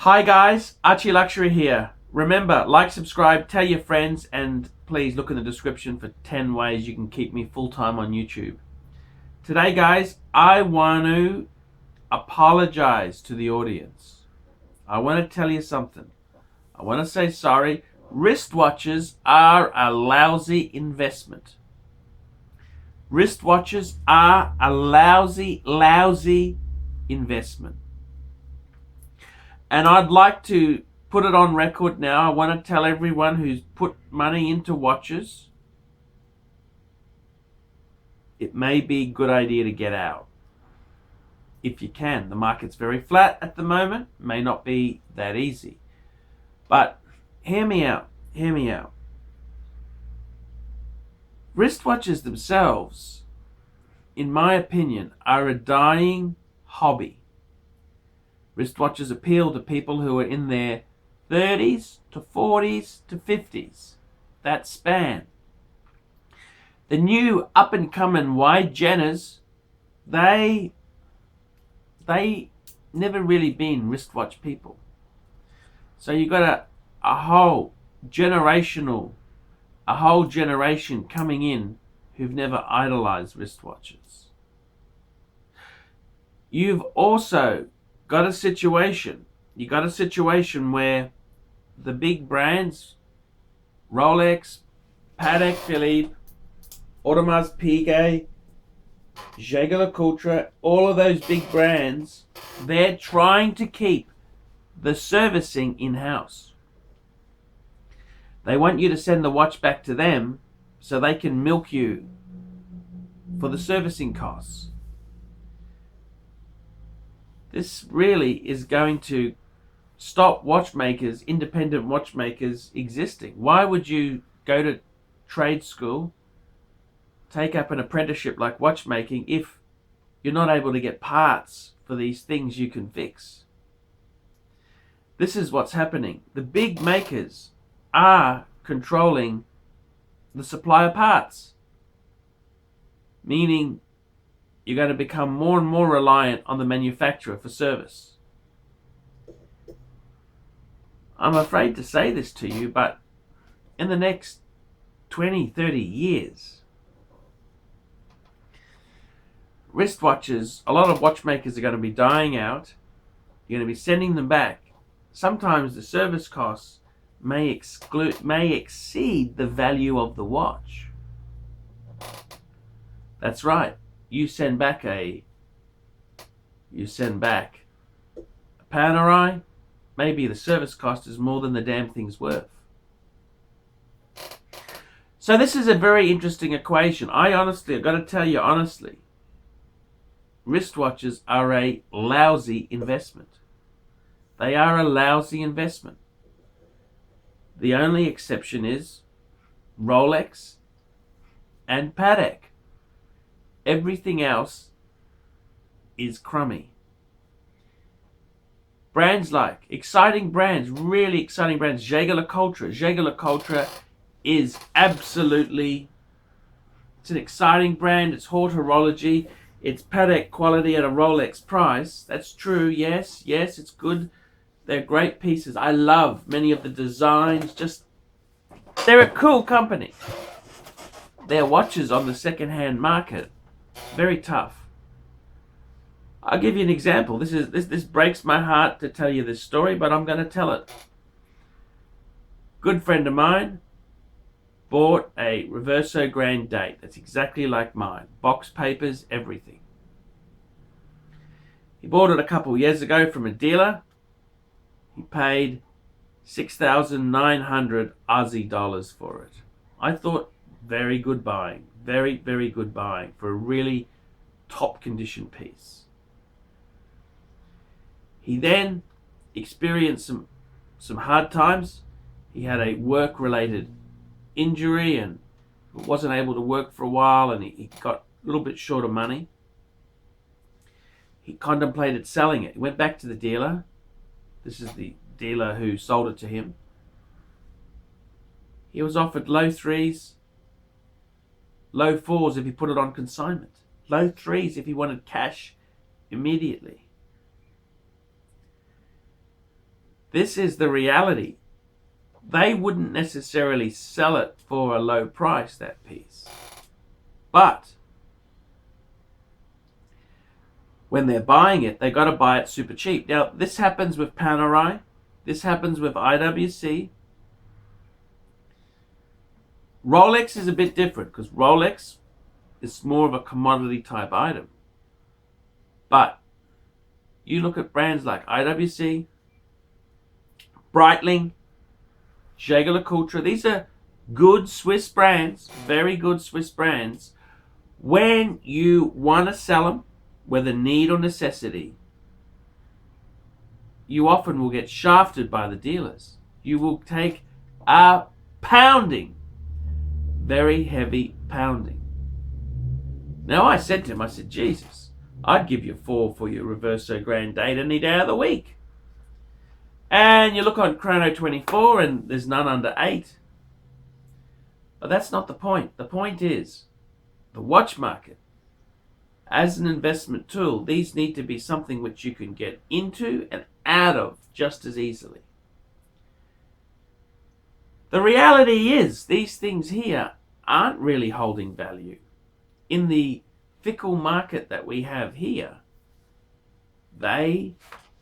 Hi guys, ArchieLuxury here. Remember, like, subscribe, tell your friends, and please look in the description for 10 ways you can keep me full-time on YouTube. Today guys, I want to apologize to the audience. I want to tell you something. I want to say sorry. Wristwatches are a lousy investment. Wristwatches are a lousy investment. And I'd like to put it on record now. I want to tell everyone who's put money into watches, it may be a good idea to get out. If you can. The market's very flat at the moment. May not be that easy. But hear me out. Hear me out. Wristwatches themselves, in my opinion, are a dying hobby. Wristwatches appeal to people who are in their 30s to 40s to 50s. That span. The new up-and-coming Jenners, they never really been wristwatch people. So you got a whole generation coming in who've never idolized wristwatches. You've also got a situation where the big brands, Rolex, Patek, Philippe, Organise, Piguet, Jaeger-LeCoultre, all of those big brands, they're trying to keep the servicing in-house. They want you to send the watch back to them so they can milk you for the servicing costs. This really is going to stop watchmakers, independent watchmakers, existing. Why would you go to trade school, take up an apprenticeship like watchmaking, if you're not able to get parts for these things you can fix? This is what's happening. The big makers are controlling the supply of parts, meaning you're going to become more and more reliant on the manufacturer for service. I'm afraid to say this to you, but in the next 20, 30 years, wristwatches, a lot of watchmakers are going to be dying out. You're going to be sending them back. Sometimes the service costs may exceed the value of the watch. That's right. You send back a Panerai, maybe the service cost is more than the damn thing's worth. So this is a very interesting equation. I've got to tell you honestly, wristwatches are a lousy investment. They are a lousy investment. The only exception is Rolex and Patek. Everything else is crummy. Brands like, exciting brands, really exciting brands, Jaeger-LeCoultre. Jaeger-LeCoultre is absolutely, it's an exciting brand. It's haute horology. It's Patek quality at a Rolex price. That's true, yes, it's good. They're great pieces. I love many of the designs. They're a cool company. Their watches on the second-hand market, very tough. I'll give you an example. This breaks my heart to tell you this story, but I'm going to tell it. Good friend of mine bought a Reverso Grand Date that's exactly like mine. Box papers, everything. He bought it a couple years ago from a dealer. He paid 6,900 Aussie dollars for it. I thought very good buying. Very, very good buying for a really top condition piece. He then experienced some hard times. He had a work-related injury and wasn't able to work for a while, and he got a little bit short of money. He contemplated selling it. He went back to the dealer. This is the dealer who sold it to him. He was offered low threes, low fours if he put it on consignment. Low threes if he wanted cash immediately. This is the reality. They wouldn't necessarily sell it for a low price, that piece. But when they're buying it, they got to buy it super cheap. Now, this happens with Panerai. This happens with IWC. Rolex is a bit different because Rolex is more of a commodity type item. But you look at brands like IWC, Breitling, Jaeger-LeCoultre. These are good Swiss brands, very good Swiss brands. When you want to sell them, whether need or necessity, you often will get shafted by the dealers. You will take a pounding, very heavy pounding. Now I said to him, I said, Jesus, I'd give you 4 for your Reverso Grand Date any day of the week. And you look on Chrono 24 and there's none under 8. But that's not the point. The point is, the watch market, as an investment tool, these need to be something which you can get into and out of just as easily. The reality is, these things here aren't really holding value. In the fickle market that we have here, they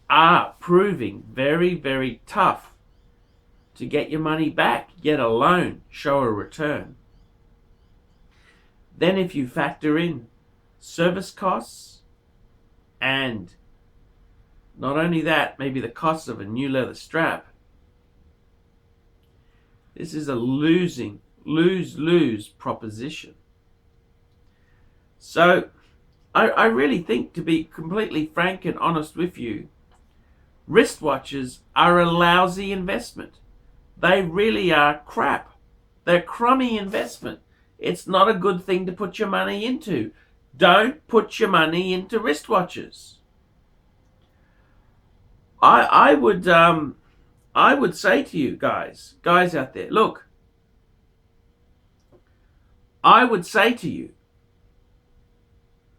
are proving very, very tough to get your money back, yet alone show a return. Then if you factor in service costs and not only that, maybe the cost of a new leather strap, this is a lose-lose proposition. So I really think, to be completely frank and honest with you, wristwatches are a lousy investment. They really are crap. They're crummy investment. It's not a good thing to put your money into. Don't put your money into wristwatches. I would say to you guys out there, look, I would say to you,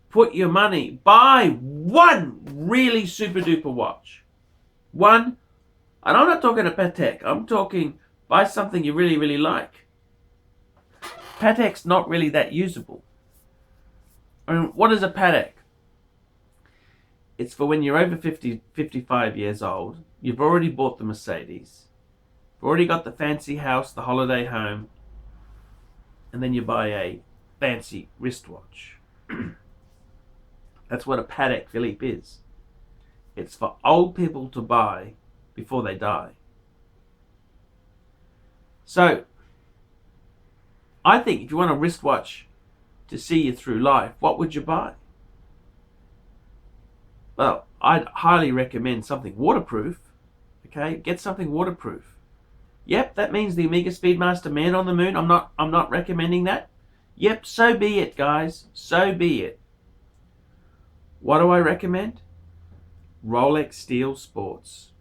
put your money, buy one really super duper watch. One, and I'm not talking a Patek, I'm talking buy something you really, really like. Patek's not really that usable. I mean, what is a Patek? It's for when you're over 50, 55 years old, you've already bought the Mercedes, you've already got the fancy house, the holiday home, and then you buy a fancy wristwatch. That's what a Patek Philippe is. It's for old people to buy before they die. So, I think if you want a wristwatch to see you through life, what would you buy? Well, I'd highly recommend something waterproof. Okay, get something waterproof. Yep, that means the Omega Speedmaster Man on the Moon. I'm not recommending that. Yep, so be it, guys. So be it. What do I recommend? Rolex Steel Sports.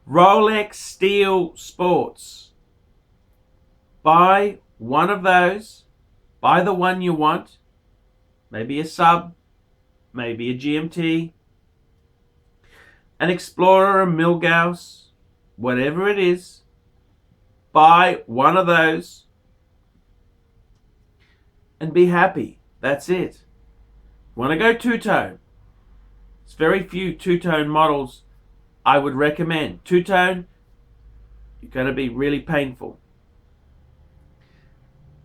Rolex Steel Sports. Buy one of those. Buy the one you want. Maybe a sub. Maybe a GMT. An Explorer, a Milgauss. Whatever it is. Buy one of those. And be happy. That's it. Want to go two-tone? It's very few two-tone models I would recommend. Two-tone, you're going to be really painful.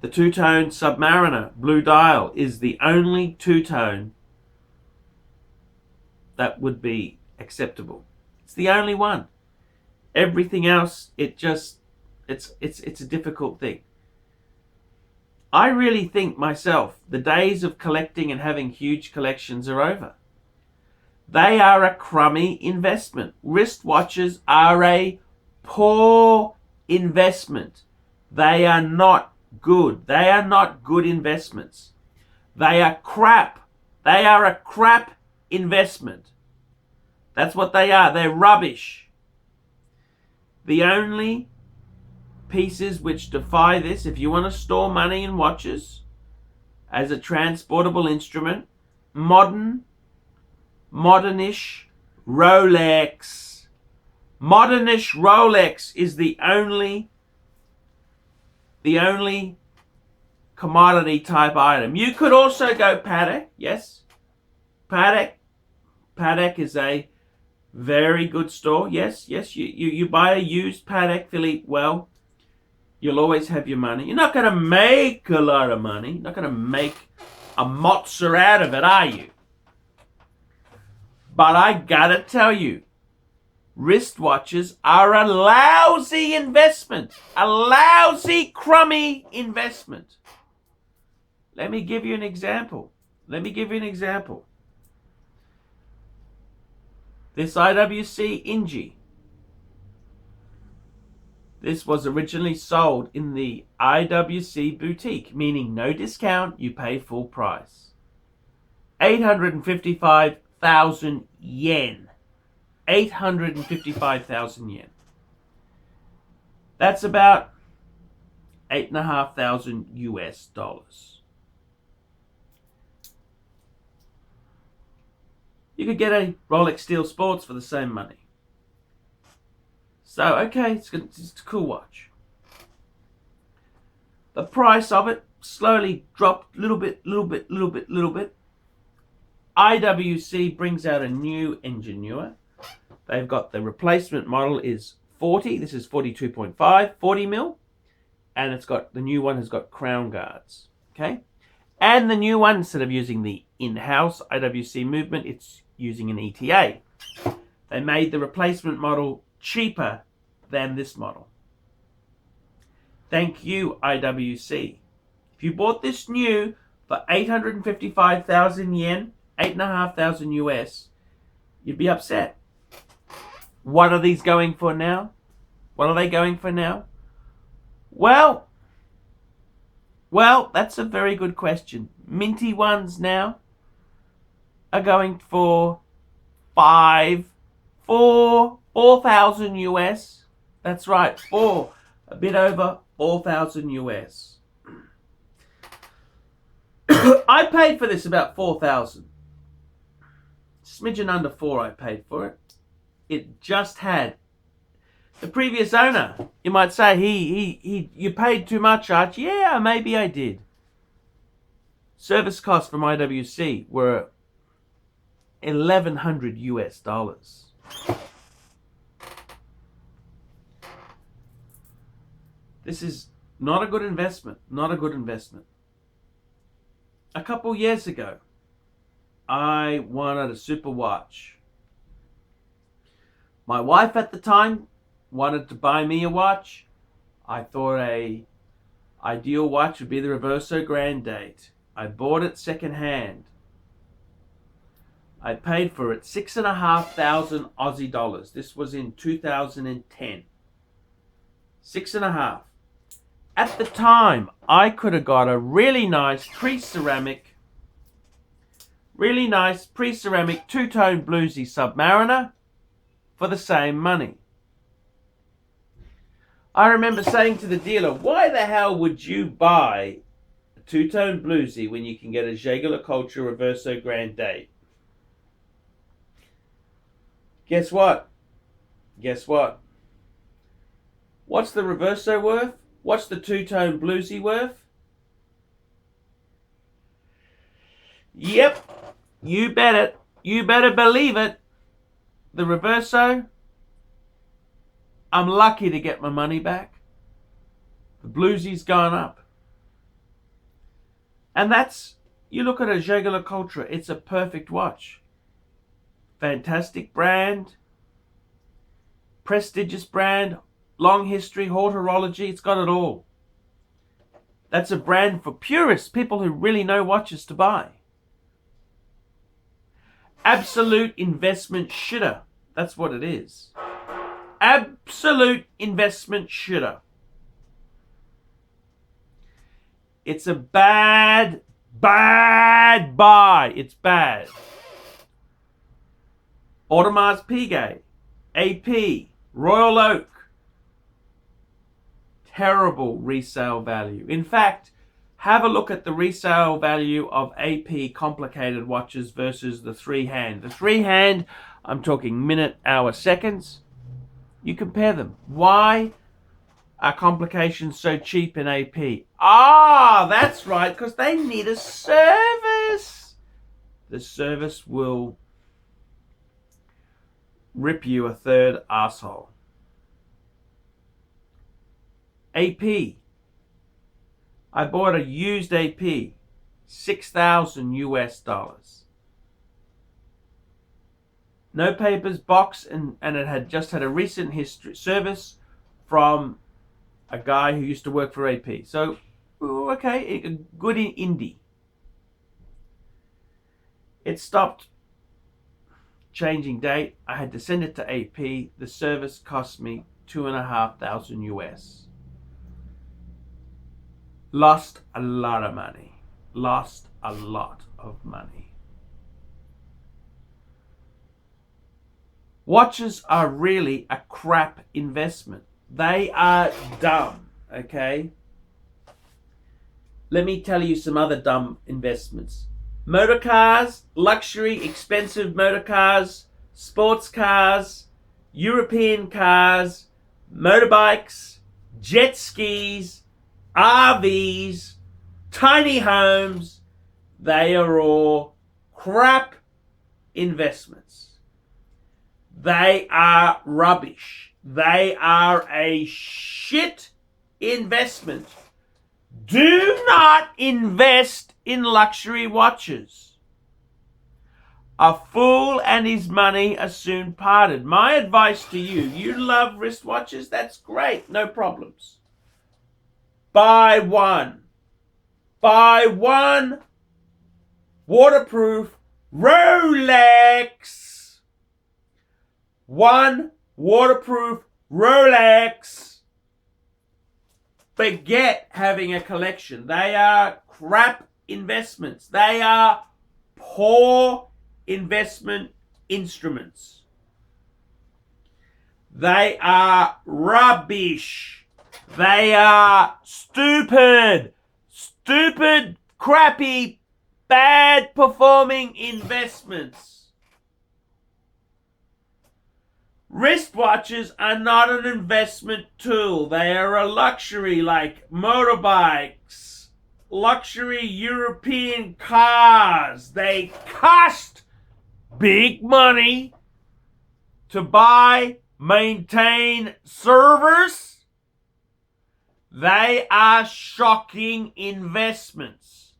The two-tone Submariner Blue Dial is the only two-tone that would be acceptable. It's the only one. Everything else, it's a difficult thing. I really think myself, the days of collecting and having huge collections are over. They are a crummy investment. Wristwatches are a poor investment. They are not good. They are not good investments. They are crap. They are a crap investment. That's what they are. They're rubbish. The only pieces which defy this, if you want to store money in watches as a transportable instrument, modernish Rolex, Modernish Rolex is the only commodity type item. You could also go Patek, yes. Patek is a very good store. Yes. You buy a used Patek Philippe, well, you'll always have your money. You're not going to make a lot of money. You're not going to make a mozza out of it, are you? But I gotta tell you, wristwatches are a lousy investment. A lousy, crummy investment. Let me give you an example. This IWC Inji. This was originally sold in the IWC boutique, meaning no discount, you pay full price. 855,000 yen. 855,000 yen. That's about $8,500 US. You could get a Rolex Steel Sports for the same money. So, okay, it's a cool watch. The price of it slowly dropped little bit. IWC brings out a new engine. They've got the replacement model is 40. This is 42.5, 40 mil. And it's got, the new one has got crown guards. Okay? And the new one, instead of using the in-house IWC movement, it's using an ETA. They made the replacement model cheaper than this model. Thank you, IWC. If you bought this new for 855,000 yen, 8,500 US, you'd be upset. What are these going for now? What are they going for now? Well, that's a very good question. Minty ones now are going for 4,000 US. That's right, a bit over 4,000 US. I paid for this about 4,000. Smidgen under 4 I paid for it. It just had the previous owner. You might say you paid too much, Archie. Yeah, maybe I did. Service costs from IWC were $1,100 US. This is not a good investment. Not a good investment. A couple years ago, I wanted a super watch. My wife at the time wanted to buy me a watch. I thought a ideal watch would be the Reverso Grande. I bought it second hand. I paid for it 6,500 Aussie dollars. This was in 2010. 6,500. At the time, I could have got a really nice pre-ceramic two-tone bluesy Submariner for the same money. I remember saying to the dealer, why the hell would you buy a two-tone bluesy when you can get a Jaeger-LeCoultre Reverso Grande? Guess what? What's the Reverso worth? What's the two-tone bluesy worth? Yep, you bet it. You better believe it. The Reverso, I'm lucky to get my money back. The bluesy's gone up. And that's, you look at a Jaeger-LeCoultre, it's a perfect watch. Fantastic brand, prestigious brand, long history, horology, it's got it all. That's a brand for purists, people who really know watches to buy. Absolute investment shitter. That's what it is. Absolute investment shitter. It's a bad buy. It's bad. Audemars Piguet, AP, Royal Oak. Terrible resale value. In fact, have a look at the resale value of AP complicated watches versus the three-hand. The three-hand, I'm talking minute, hour, seconds. You compare them. Why are complications so cheap in AP? Ah, that's right, because they need a service. The service will rip you a third asshole. AP. I bought a used AP, $6,000 US. No papers, box, and it had just had a recent history service from a guy who used to work for AP. So, okay, a good indie. It stopped changing date. I had to send it to AP. The service cost me $2,500 US. Lost a lot of money. Lost a lot of money. Watches are really a crap investment. They are dumb, okay? Let me tell you some other dumb investments. Motor cars, luxury, expensive motor cars, sports cars, European cars, motorbikes, jet skis, RVs, tiny homes. They are all crap investments. They are rubbish. They are a shit investment. Do not invest in luxury watches. A fool and his money are soon parted. My advice to you, you love wristwatches, that's great, no problems. Buy one. Buy one waterproof Rolex. One waterproof Rolex. Forget having a collection. They are crap investments. They are poor investment instruments. They are rubbish. They are stupid, crappy, bad performing investments. Wristwatches are not an investment tool. They are a luxury like motorbikes, luxury European cars. They cost big money to buy, maintain, service. They are shocking investments.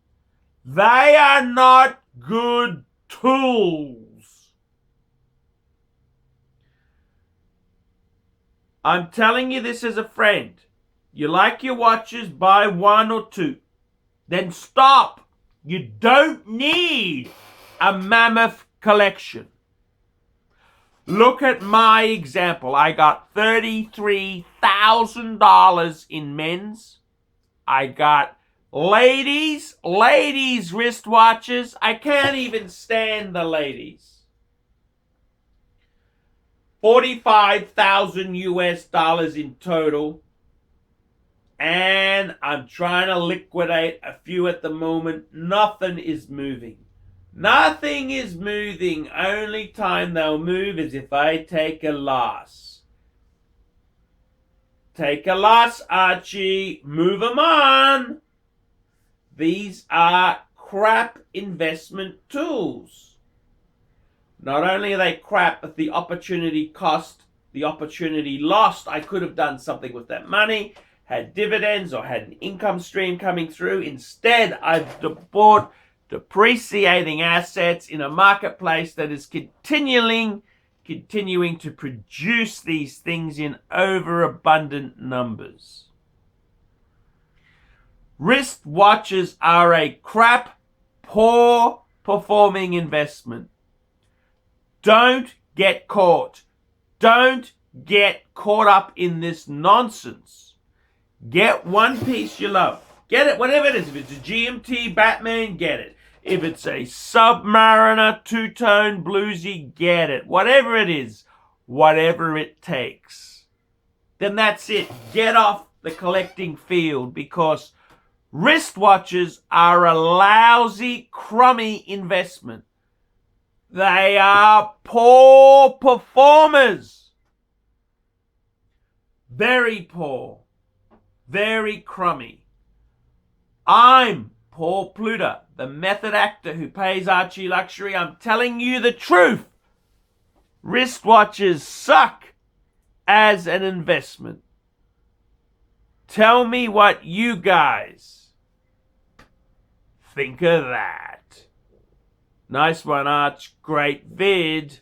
They are not good tools. I'm telling you this as a friend. You like your watches, buy one or two. Then stop. You don't need a mammoth collection. Look at my example. I got $33,000 in men's. I got ladies wristwatches. I can't even stand the ladies. $45,000 US in total. And I'm trying to liquidate a few at the moment. Nothing is moving. Nothing is moving. Only time they'll move is if I take a loss. Take a loss, Archie. Move them on. These are crap investment tools. Not only are they crap, but the opportunity cost, the opportunity lost. I could have done something with that money, had dividends or had an income stream coming through. Instead, I've bought depreciating assets in a marketplace that is continuing to produce these things in overabundant numbers. Wristwatches are a crap, poor performing investment. Don't get caught. Don't get caught up in this nonsense. Get one piece you love. Get it, whatever it is. If it's a GMT Batman, get it. If it's a Submariner two-tone bluesy, get it. Whatever it is, whatever it takes. Then that's it. Get off the collecting field, because wristwatches are a lousy, crummy investment. They are poor performers. Very poor. Very crummy. I'm Paul Pluter, the method actor who pays ArchieLuxury. I'm telling you the truth. Wristwatches suck as an investment. Tell me what you guys think of that. Nice one, Arch. Great vid.